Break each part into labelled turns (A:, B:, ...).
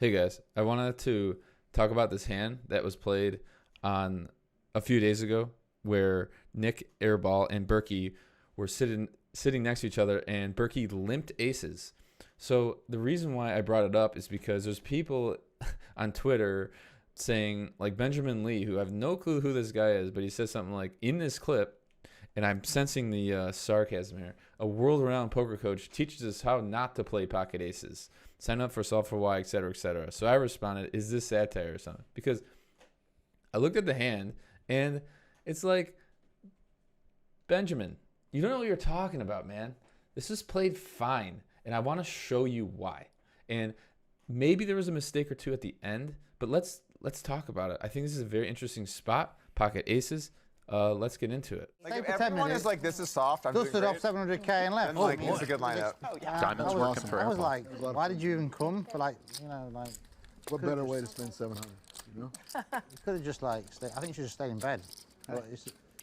A: Hey guys, I wanted to talk about this hand that was played on a few days ago where Nick Airball and Berkey were sitting next to each other and Berkey limped aces. So the reason why I brought it up is because there's people on Twitter saying, like Benjamin Lee, who have no clue who this guy is, but he says something like, in this clip, and I'm sensing the sarcasm here, a world-renowned poker coach teaches us how not to play pocket aces. Sign up for Solve for Why, etc., etc. So I responded, is this satire or something? Because I looked at the hand, and it's like, Benjamin, you don't know what you're talking about, man. This is played fine, and I want to show you why. And maybe there was a mistake or two at the end, but let's talk about it. I think this is a very interesting spot, pocket aces. Let's get into it.
B: Like if everyone is like, this is soft, I'm
C: Dusted off 700k and left.
B: then like, it's a good lineup.
D: Diamonds working for
C: I was
D: Airball.
C: like, why did you even come? For like, you know, like.
E: What better way to spend 700? You know?
C: You could have just like, I think you should have stayed in bed. But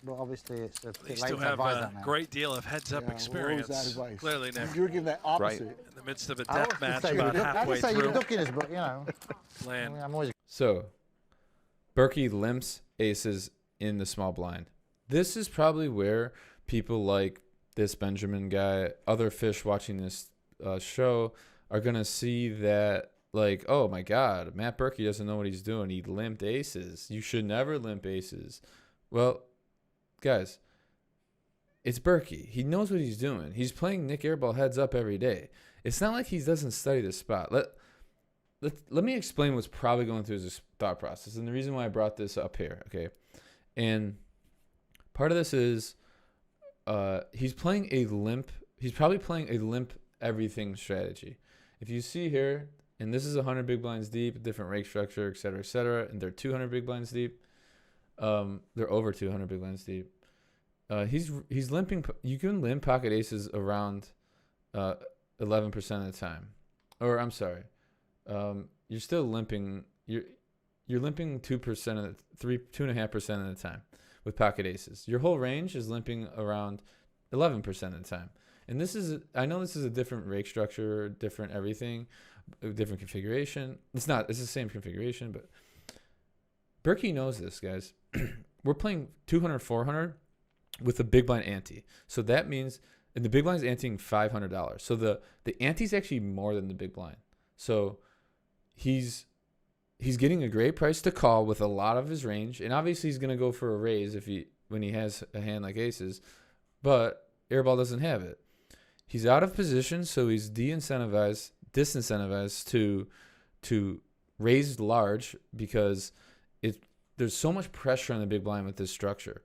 C: obviously it's a
F: They
C: bit late
F: still
C: to
F: have
C: advise
F: a
C: that now.
F: great deal of heads-up
E: Yeah,
F: experience.
E: what was that advice?
F: Clearly, Nick,
E: You were giving that opposite.
F: in the midst of a
C: I was
F: death
C: gonna
F: match
C: say
F: about
C: I
F: halfway
C: just say
F: through.
C: you're ducking us, but you know, I
F: Land.
C: mean, I'm always.
A: So, Berkey limps aces in the small blind. This is probably where people like this Benjamin guy, other fish watching this show, are going to see that, like, oh my God, Matt Berkey doesn't know what he's doing. He limped aces. You should never limp aces. Well, guys, it's Berkey. He knows what he's doing. He's playing Nick Airball heads up every day. It's not like he doesn't study the spot. Let me explain what's probably going through his thought process and the reason why I brought this up here, okay? And part of this is he's playing a limp. He's probably playing a limp everything strategy. If you see here, and this is 100 big blinds deep, different rake structure, et cetera, and they're 200 big blinds deep. They're over 200 big blinds deep. He's limping. You can limp pocket aces around 11% of the time, or I'm sorry, you're still limping. You're limping 2% of 2.5% of the time with pocket aces. Your whole range is limping around 11% of the time. And this is, I know this is a different rake structure, different everything, different configuration. It's the same configuration, but Berkey knows this, guys. We're playing 200, 400 with the big blind ante. So that means, and the big blind is anteing $500. So the ante is actually more than the big blind. So he's getting a great price to call with a lot of his range, and obviously he's going to go for a raise when he has a hand like aces, but Airball doesn't have it. He's out of position, so he's disincentivized to raise large because there's so much pressure on the big blind with this structure.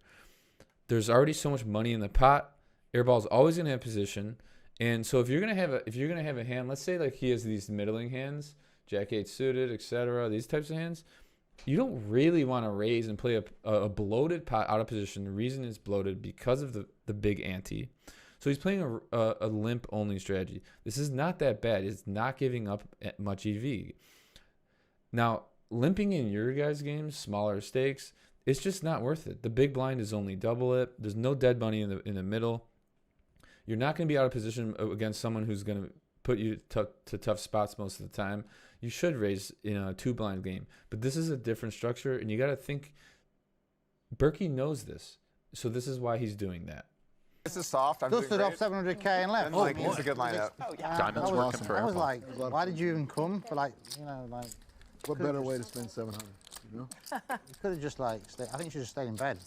A: There's already so much money in the pot. Airball's always going to have position, and so if you're going to have a hand, let's say like he has these middling hands, Jack 8 suited, etc., these types of hands, you don't really want to raise and play a bloated pot out of position. The reason it's bloated because of the big ante. So he's playing a limp only strategy. This is not that bad. It's not giving up much EV. Now, limping in your guys' games, smaller stakes, it's just not worth it. The big blind is only double it. There's no dead money in the middle. You're not going to be out of position against someone who's going to put you to tough spots most of the time. You should raise in a 2-blind game. But this is a different structure, and you got to think Berkey knows this. So this is why he's doing that.
B: This is soft, I'm
C: Dusted
B: doing
C: off
B: great.
C: 700k and left.
B: Then like, it's a good lineup.
D: Diamonds working for
C: I was
D: Airball.
C: like, why did you even come? For like, you know, like.
E: What better way to spend 700? You know?
C: You could have just like, I think you should have stayed in bed.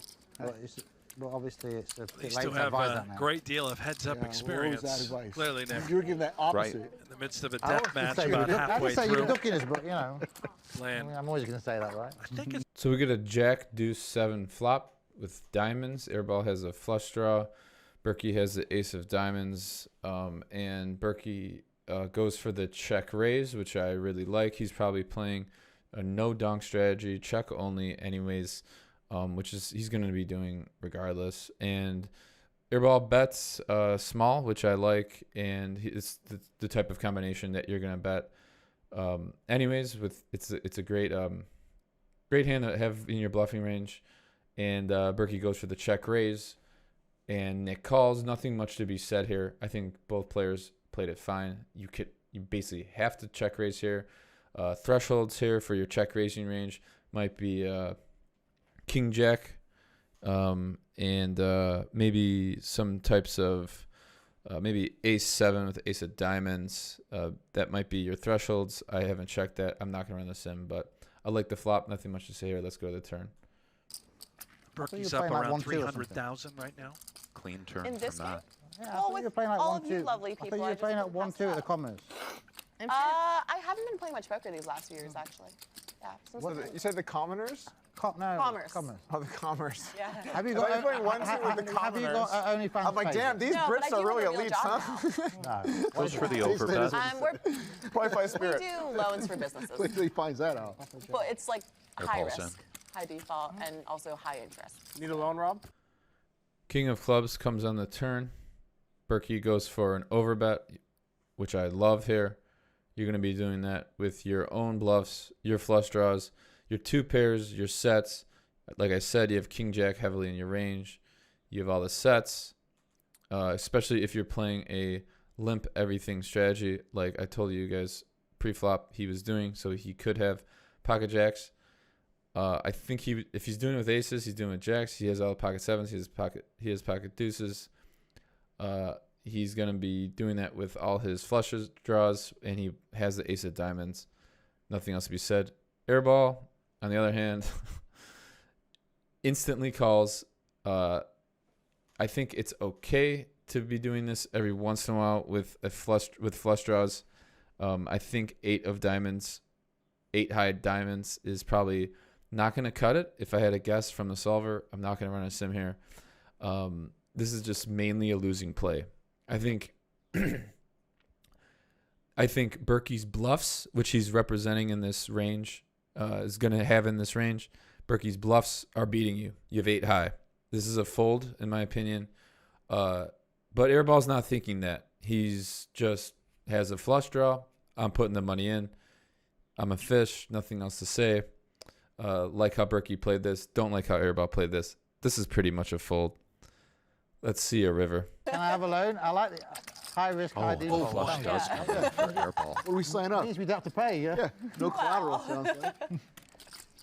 C: But obviously it's a
F: They
C: bit late
F: still
C: to
F: have
C: advise
F: a
C: that now.
F: great deal of heads-up
E: Yeah,
F: experience.
E: What was that advice?
F: Clearly, Nick,
E: You were giving that opposite.
D: Right.
F: in the midst of a
C: I was
F: death
C: gonna
F: match
C: say
F: about
C: I
F: halfway
C: just say you're
F: through.
C: ducking us, but you know, I
F: Land.
C: mean, I'm always going to say that, right?
F: I think it's
A: So we get a Jack Deuce 7 flop with diamonds. Airball has a flush draw. Berkey has the ace of diamonds, and Berkey goes for the check raise, which I really like. He's probably playing a no donk strategy, check only anyways, which is he's going to be doing regardless. And Airball bets small, which I like, and it's the type of combination that you're going to bet anyways. It's a great great hand to have in your bluffing range. And Berkey goes for the check raise, and Nick calls. Nothing much to be said here. I think both players played it fine. You basically have to check raise here. Thresholds here for your check raising range might be King Jack, and maybe some types of maybe Ace 7 with Ace of Diamonds. That might be your thresholds. I haven't checked that. I'm not gonna run the sim, but I like the flop. Nothing much to say here. Let's go to the turn.
F: Berkey's
C: you're
F: up
C: playing like
F: around
C: 1-2 or something.
F: 300,000 right now.
D: Clean turn
G: In this
D: from
G: game?
D: that.
C: Yeah, I
G: Well,
C: thought
G: with
C: you were playing like
G: all
C: 1-2.
G: of you lovely
C: I thought
G: people,
C: you
G: I
C: were
G: just
C: playing at
G: didn't pass
C: 1-2 at the
G: up.
C: Commons.
G: I'm I haven't been playing much poker these last few years, actually. Yeah. Since
B: So
G: the-
B: you said the commoners?
C: No,
G: Commerce.
C: Commerce.
B: Oh, the commerce.
G: yeah.
C: Have you
B: I
C: got?
B: thought you were playing 1-2 with the
C: have you got
B: commoners.
C: OnlyFans?
B: I'm like,
C: page?
B: damn, these
G: No, but I
B: Brits
G: do
B: are really
G: have a real
B: elite,
G: job
B: huh?
C: No.
D: Goes for the
E: Taste
D: overbet.
E: that.
G: We're,
B: Probably by
G: we
B: spirit.
G: do loans for businesses,
E: Wait till he finds that out.
G: but it's like
D: They're
G: high
D: pulsing.
G: risk, high default, and also high interest.
B: Need a loan, Rob?
A: King of clubs comes on the turn. Berkey goes for an overbet, which I love here. You're going to be doing that with your own bluffs, your flush draws, your two pairs, your sets. Like I said, you have King Jack heavily in your range. You have all the sets, especially if you're playing a limp everything strategy, like I told you guys pre-flop he was doing, so he could have pocket jacks. I think if he's doing it with aces, he's doing it with jacks. He has all the pocket sevens. He has pocket deuces. He's gonna be doing that with all his flushes draws, and he has the ace of diamonds. Nothing else to be said. Airball, on the other hand, instantly calls. I think it's okay to be doing this every once in a while with flush draws. I think 8 of diamonds, 8 high diamonds is probably not going to cut it. If I had a guess from the solver, I'm not going to run a sim here. This is just mainly a losing play. I think Berkey's bluffs, which he's representing in this range, is going to have in this range. Berkey's bluffs are beating you. You have 8 high. This is a fold, in my opinion. But Airball's not thinking that. He's just has a flush draw. I'm putting the money in. I'm a fish. Nothing else to say. Like how Berkey played this. Don't like how Airball played this. This is pretty much a fold. Let's see a river.
C: Can I have a loan? I like the high risk, high default.
D: Flush
C: Thank
D: does
C: you.
D: come in for airball.
E: What do we sign
C: It
E: up?
C: means we'd have to pay, yeah?
E: Yeah, no collateral sounds like.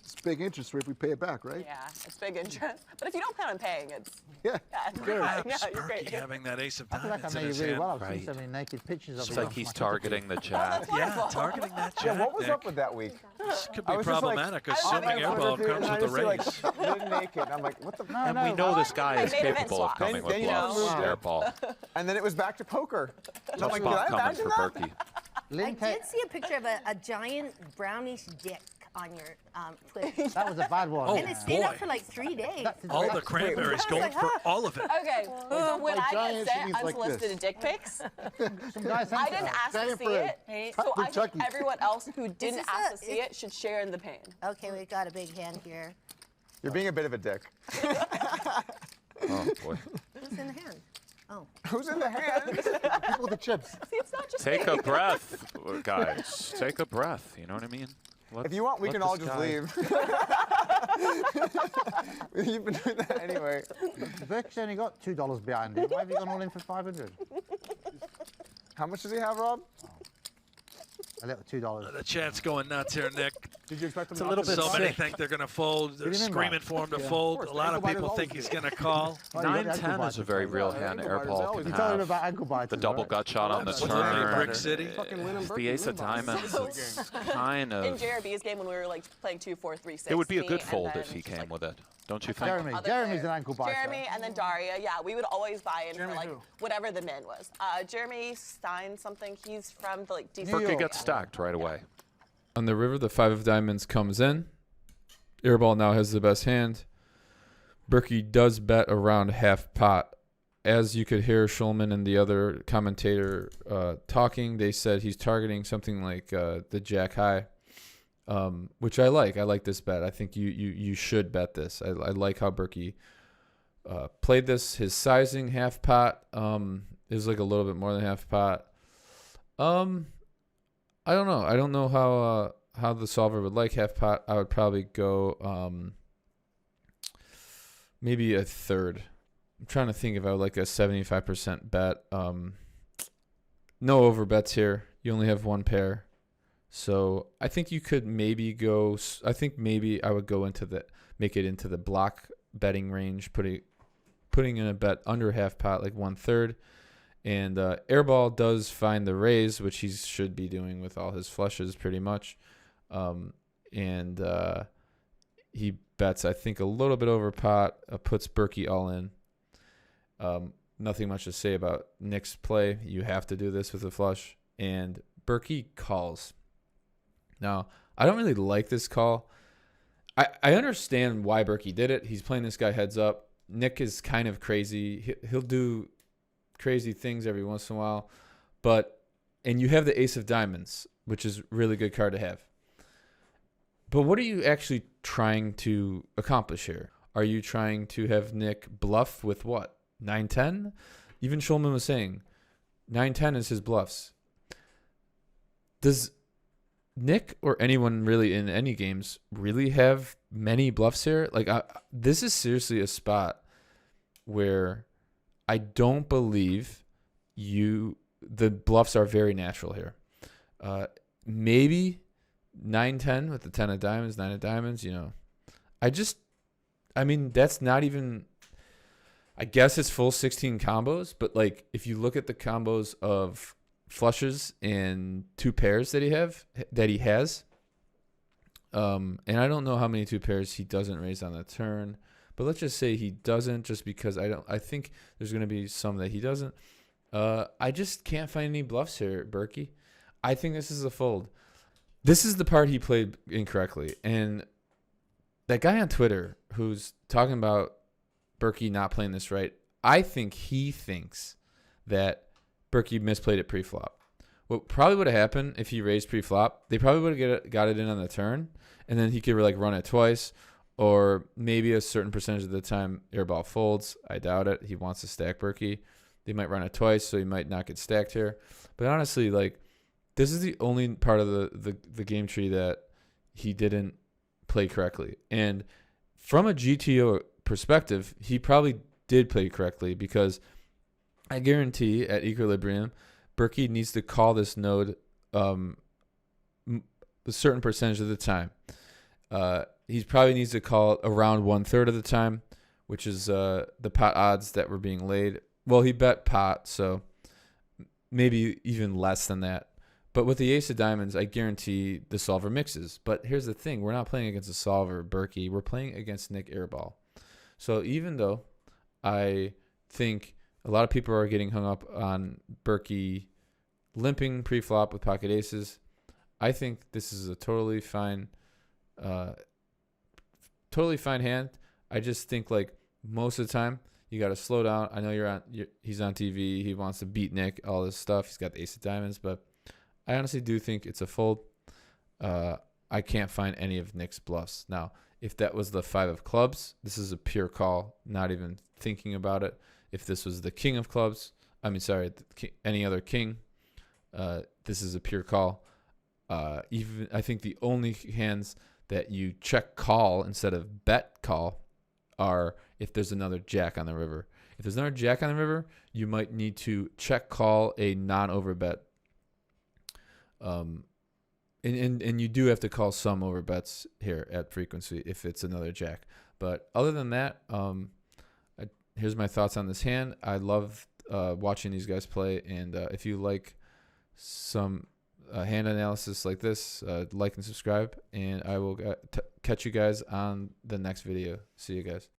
E: It's big interest rate if we pay it back, right?
G: Yeah, it's big interest. But if you don't plan on paying, it's
E: Yeah.
G: yeah,
F: Perhaps
G: you're
F: Berkey
G: great.
F: having that ace of
C: I feel like I
F: diamonds
C: know
F: in
C: you
F: his
C: really
F: hand.
C: well. I've seen
D: Right.
C: so many naked pictures of
D: It's
C: you.
D: like
C: on
D: he's
C: my
D: targeting the jack.
F: Yeah, targeting that
B: Yeah,
F: jack.
B: what was
F: Nick.
B: up with that week?
F: This could
B: I
F: be
B: was just like,
F: problematic,
G: I was
F: assuming
G: having a
F: airball
B: conversation,
F: comes
B: and I
F: with the
B: just see,
F: raise.
B: like, mid naked. I'm like, what the?
C: No,
D: And
C: no,
D: we know this guy
G: My
D: is
G: main event
D: capable of
G: swap.
D: coming with
B: Then you
D: bluffs.
B: moved it.
D: Airball.
B: And then it was back to poker. And I'm
D: Tough
B: like,
D: spot
B: did I
D: coming
B: imagine
D: for
B: that?
D: Berkey.
H: I did see a picture of a giant brownish dick on your Twitter.
C: That was a bad one.
F: Oh,
H: And it stayed up
F: boy.
H: for like 3 days.
F: All the cranberries
H: Wait.
F: going for all of it.
G: Okay, so when
E: Like
G: I
E: giants,
G: get
E: it
G: sent
E: means like
G: unsolicited
E: this.
G: dick pics,
C: Some guy sent
G: I
C: it.
G: didn't ask to
E: Giant
G: see
E: friend.
G: it, so I think
E: Chucky.
G: everyone else who didn't
H: this
G: ask
H: a-
G: to see it should share in the pain.
H: Okay, we got a big hand here.
B: You're being a bit of a dick.
D: Oh, boy.
H: Who's in the hand? Oh.
B: Who's in the hand?
E: People with the chips.
G: See, it's not just
D: Take
G: me.
D: a breath, guys. Take a breath. You know what I mean?
B: If you want, we
D: let
B: can all
D: this
B: just
D: guy-
B: leave. You've been doing that anyway.
C: Berkey's only got $2 behind him. Why have you gone all in for 500?
B: How much does he have, Rob?
C: A little $2.
F: The chat's going nuts here, Nick.
B: Did you expect him
D: It's a little bit
F: So many
D: sick.
F: think they're going to fold. They're
C: What do you mean,
F: screaming
C: Mark?
F: for him to
B: Yeah.
F: fold.
B: Of
F: A
B: course,
F: lot of
B: ankle
F: people
B: biters
F: think
B: always
F: he's
B: do.
F: going to call.
C: Oh, you got the
D: 9-10
C: ankle
D: is a
C: biters.
D: very real
B: Yeah,
D: hand.
B: ankle biters
D: Airball
B: always
D: can
C: You told him
D: have
C: about ankle biters.
D: the double
C: right?
D: gut shot on the
F: Absolutely,
D: turn.
F: Brick City.
D: The ace of diamonds. It's kind
G: In
D: of.
G: JRB's game when we were like playing 2, 4, 3, 6.
D: It would be a
G: me
D: good
G: and
D: fold
G: then
D: if he
G: just,
D: came
G: like,
D: with it. Don't you think?
C: Jeremy.
G: other
C: Jeremy's
G: players.
C: an ankle biter.
G: Jeremy and then Daria, yeah, we would always buy in
B: Jeremy
G: for like
B: who?
G: whatever the min was. Jeremy Stein something. He's from the like DC.
C: New
D: Berkey
C: York.
D: gets stacked right away.
A: On the river, the 5 of diamonds comes in. Airball now has the best hand. Berkey does bet around half pot. As you could hear Schulman and the other commentator talking, they said he's targeting something like the jack high, which I like. I like this bet. I think you should bet this. I like how Berkey played this. His sizing half pot is like a little bit more than half pot. I don't know. I don't know how the solver would like half pot. I would probably go maybe a third. I'm trying to think if I would like a 75% bet. No over bets here. You only have one pair. So I think you could maybe go. I think maybe I would go into make it into the block betting range, putting in a bet under half pot, like 1/3. And Airball does find the raise, which he should be doing with all his flushes pretty much. And he bets, I think, a little bit over pot, puts Berkey all in. Nothing much to say about Nick's play. You have to do this with a flush. And Berkey calls. Now, I don't really like this call. I understand why Berkey did it. He's playing this guy heads up. Nick is kind of crazy. He'll do crazy things every once in a while. And you have the ace of diamonds, which is a really good card to have. But what are you actually trying to accomplish here? Are you trying to have Nick bluff with what? 9-10? Even Schulman was saying 9-10 is his bluffs. Does Nick or anyone really in any games really have many bluffs here? Like, this is seriously a spot where I don't believe the bluffs are very natural here. Maybe 9-10 with the 10 of diamonds, 9 of diamonds, I mean, that's not even, I guess it's full 16 combos, but like, if you look at the combos of flushes and 2 pairs that he has, and I don't know how many 2 pairs he doesn't raise on the turn, but let's just say he doesn't, just because I think there's going to be some that he doesn't. I just can't find any bluffs here, Berkey. I think this is a fold. This is the part he played incorrectly. And that guy on Twitter who's talking about Berkey not playing this right, I think he thinks that Berkey misplayed it pre-flop. What probably would have happened if he raised pre-flop, they probably would have got it in on the turn, and then he could like run it twice, or maybe a certain percentage of the time airball folds. I doubt it. He wants to stack Berkey. They might run it twice, so he might not get stacked here. But honestly, like, this is the only part of the game tree that he didn't play correctly. And from a GTO perspective, he probably did play correctly, because I guarantee at equilibrium, Berkey needs to call this node a certain percentage of the time. He probably needs to call it around 1/3 of the time, which is the pot odds that were being laid. Well, he bet pot, so maybe even less than that. But with the ace of diamonds, I guarantee the solver mixes. But here's the thing. We're not playing against a solver, Berkey. We're playing against Nick Airball. So even though I think a lot of people are getting hung up on Berkey limping pre-flop with pocket aces, I think this is a totally fine hand. I just think, like, most of the time, you got to slow down. I know he's on TV. He wants to beat Nick, all this stuff. He's got the ace of diamonds, but I honestly do think it's a fold. I can't find any of Nick's bluffs. Now, if that was the 5 of clubs, this is a pure call, not even thinking about it. If this was the king of clubs, any other king, this is a pure call. Even I think the only hands that you check call instead of bet call are if there's another jack on the river. If there's another jack on the river, you might need to check call a non-over bet. And you do have to call some over bets here at frequency if it's another jack. But other than that, here's my thoughts on this hand. I love watching these guys play, and if you like some hand analysis like this, like and subscribe, and I will catch you guys on the next video. See you guys.